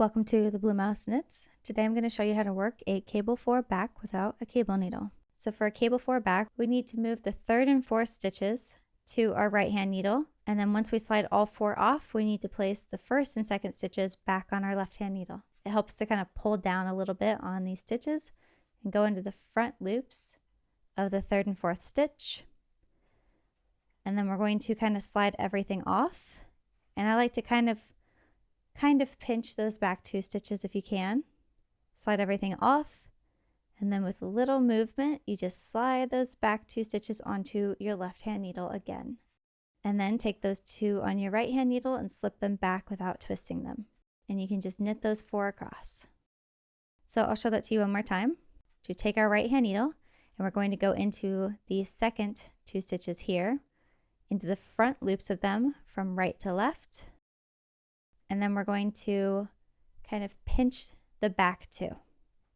Welcome to the Blue Mouse Knits. Today I'm going to show you how to work a cable 4 back without a cable needle. So for a cable 4 back, we need to move the 3rd and 4th stitches to our right hand needle, and then once we slide all 4 off, we need to place the 1st and 2nd stitches back on our left hand needle. It helps to kind of pull down a little bit on these stitches and go into the front loops of the 3rd and 4th stitch. And then we're going to kind of slide everything off, and I like to kind of pinch those back 2 stitches if you can. Slide everything off, and then with a little movement you just slide those back 2 stitches onto your left hand needle again, and then take those 2 on your right hand needle and slip them back without twisting them, and you can just knit those 4 across. So I'll show that to you one more time. To take our right hand needle, and we're going to go into the second 2 stitches here, into the front loops of them from right to left. And then we're going to kind of pinch the back 2.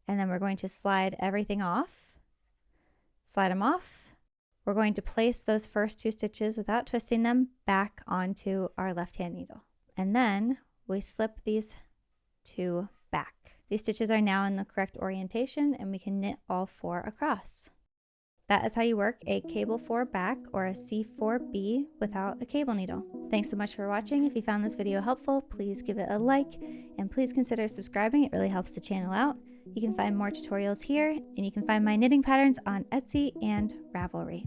And then we're going to slide everything off. Slide them off. We're going to place those first 2 stitches without twisting them back onto our left hand needle. And then we slip these 2 back. These stitches are now in the correct orientation, and we can knit all 4 across. That is how you work a cable 4 back or a C4B without a cable needle. Thanks so much for watching. If you found this video helpful, please give it a like, and please consider subscribing. It really helps the channel out. You can find more tutorials here, and you can find my knitting patterns on Etsy and Ravelry.